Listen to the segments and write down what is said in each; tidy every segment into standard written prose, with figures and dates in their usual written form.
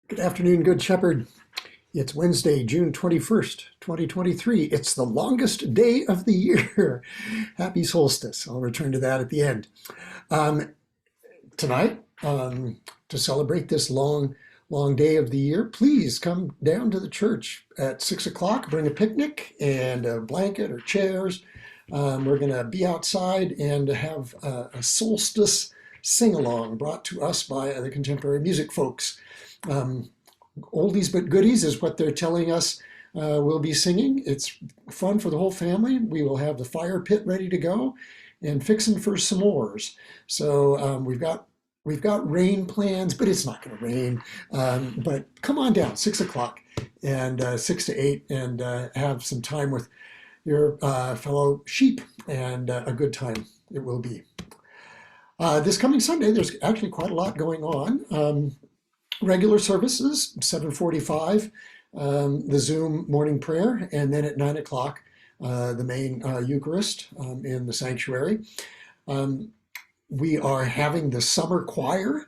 Good afternoon, Good Shepherd. It's Wednesday, June 21st, 2023. It's the longest day of the year. Happy solstice. I'll return to that at the end. Um, Tonight, to celebrate this long day of the year, please come down to the church at 6 o'clock. Bring a picnic and a blanket or chairs. We're going to be outside and have a solstice sing-along brought to us by the contemporary music folks. Um, Oldies but goodies is what they're telling us we'll be singing. It's fun for the whole family. We will have the fire pit ready to go and fixing for s'mores. So we've got rain plans, but it's not going to rain. But come on down, 6 o'clock and 6 to 8, and have some time with your fellow sheep, and a good time it will be. This coming Sunday, there's actually quite a lot going on. Regular services, 7:45, the Zoom morning prayer, and then at 9 o'clock, the main Eucharist in the sanctuary. Um, we are having the summer choir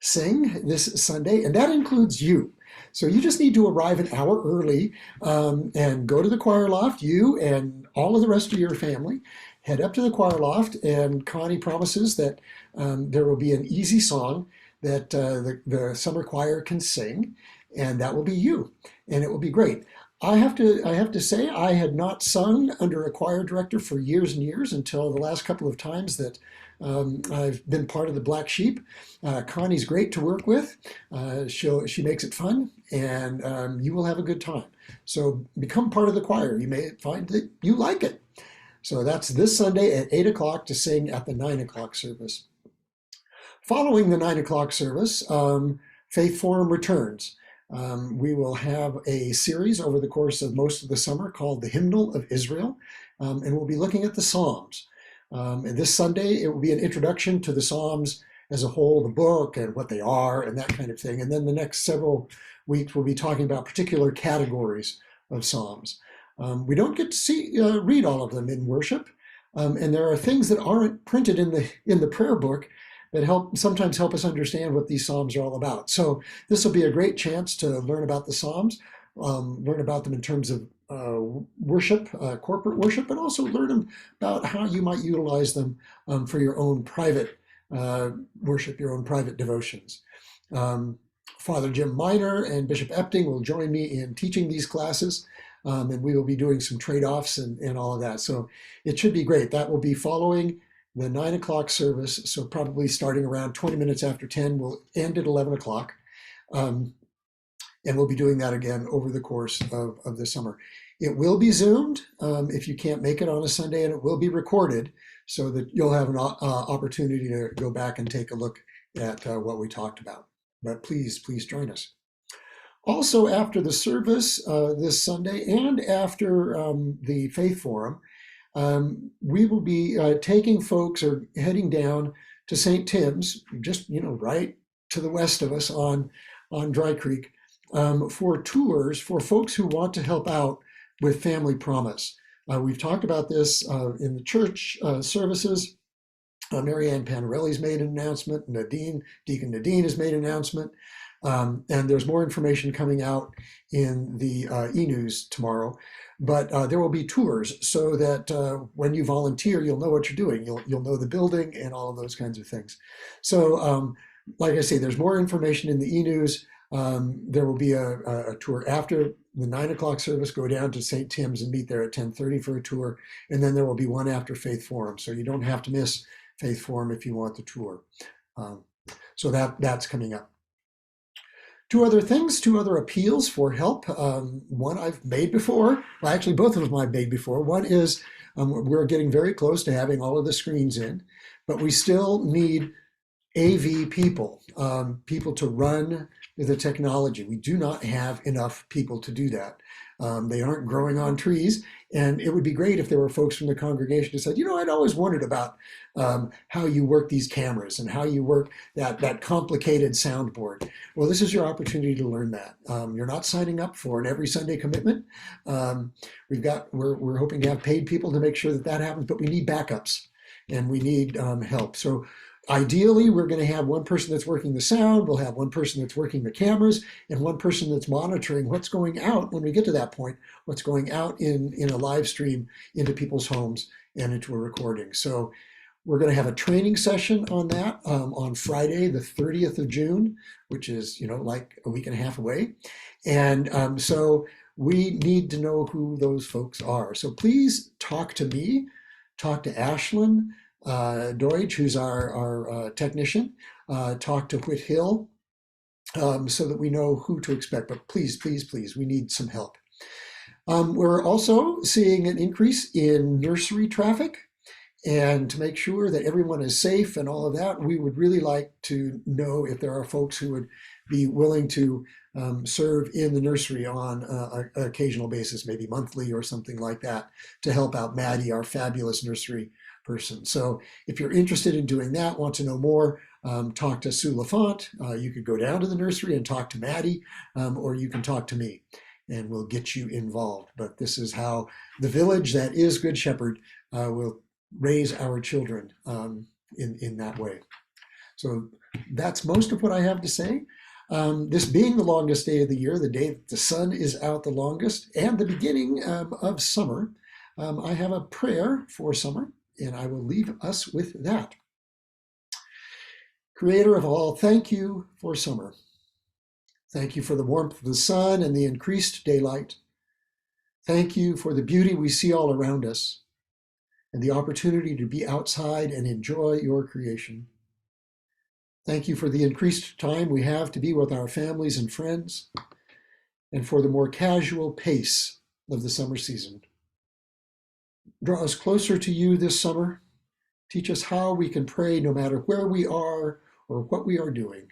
sing this Sunday, and that includes you. So you just need to arrive an hour early and go to the choir loft, you and all of the rest of your family. Head up to the choir loft, and Connie promises that there will be an easy song that the summer choir can sing, and that will be you, and it will be great. I have to say, I had not sung under a choir director for years and years until the last couple of times that I've been part of the Black Sheep. Connie's great to work with. She makes it fun, and you will have a good time. So become part of the choir. You may find that you like it. So that's this Sunday at 8 o'clock to sing at the 9 o'clock service. Following the 9 o'clock service, Faith Forum returns. We will have a series over the course of most of the summer called the Hymnal of Israel, and we'll be looking at the Psalms. And this Sunday, it will be an introduction to the Psalms as a whole, the book and what they are and that kind of thing. And then the next several weeks, we'll be talking about particular categories of Psalms. We don't get to read all of them in worship, and there are things that aren't printed in the prayer book that sometimes help us understand what these Psalms are all about. So this will be a great chance to learn about the Psalms, learn about them in terms of worship, corporate worship, but also learn about how you might utilize them for your own private worship, your own private devotions. Father Jim Miner and Bishop Epting will join me in teaching these classes, and we will be doing some trade-offs and all of that. So it should be great. That will be following the 9 o'clock service, so probably starting around 20 minutes after 10, we'll end at 11 o'clock. And we'll be doing that again over the course of the summer. It will be Zoomed if you can't make it on a Sunday, and it will be recorded so that you'll have an opportunity to go back and take a look at what we talked about. But please join us. Also, after the service this Sunday and after the Faith Forum, we will be taking folks or heading down to St. Tim's, just right to the west of us on Dry Creek, for tours for folks who want to help out with Family Promise. We've talked about this in the church services. Mary Ann Panarelli's made an announcement. Deacon Nadine has made an announcement. And there's more information coming out in the e-news tomorrow. But there will be tours so that when you volunteer, you'll know what you're doing. You'll know the building and all of those kinds of things. So like I say, there's more information in the e-news. There will be a tour after the 9 o'clock service. Go down to St. Tim's and meet there at 10:30 for a tour. And then there will be one after Faith Forum. So you don't have to miss Faith Forum if you want the tour. So that's coming up. Two other appeals for help. One I've made before. Well, actually, both of them I've made before. One is we're getting very close to having all of the screens in, but we still need AV people, people to run the technology. We do not have enough people to do that. They aren't growing on trees, and it would be great if there were folks from the congregation who said, I'd always wondered about how you work these cameras and how you work that complicated soundboard. Well, this is your opportunity to learn that. You're not signing up for an every Sunday commitment. We're hoping to have paid people to make sure that happens, but we need backups and we need help. So Ideally, we're going to have one person that's working the sound, we'll have one person that's working the cameras, and one person that's monitoring what's going out when we get to that point, what's going out in a live stream into people's homes and into a recording. So we're going to have a training session on that on Friday, the 30th of June, which is, like a week and a half away. And so we need to know who those folks are. So please talk to me, talk to Ashlyn Deutsch, who's our technician, talk to Whit Hill, so that we know who to expect. But please, please, please, we need some help. We're also seeing an increase in nursery traffic. And to make sure that everyone is safe and all of that, we would really like to know if there are folks who would be willing to serve in the nursery on an occasional basis, maybe monthly or something like that, to help out Maddie, our fabulous nursery person. So if you're interested in doing that, want to know more, talk to Sue LaFont. You could go down to the nursery and talk to Maddie, or you can talk to me, and we'll get you involved. But this is how the village that is Good Shepherd will raise our children in that way. So that's most of what I have to say. This being the longest day of the year, the day that the sun is out the longest, and the beginning of summer, I have a prayer for summer, and I will leave us with that. Creator of all, thank you for summer. Thank you for the warmth of the sun and the increased daylight. Thank you for the beauty we see all around us, and the opportunity to be outside and enjoy your creation. Thank you for the increased time we have to be with our families and friends, and for the more casual pace of the summer season. Draw us closer to you this summer. Teach us how we can pray no matter where we are or what we are doing.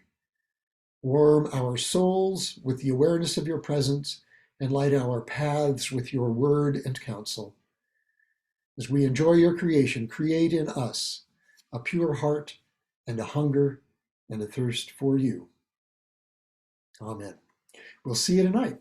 Warm our souls with the awareness of your presence, and light our paths with your word and counsel. As we enjoy your creation, create in us a pure heart and a hunger and a thirst for you. Amen. We'll see you tonight.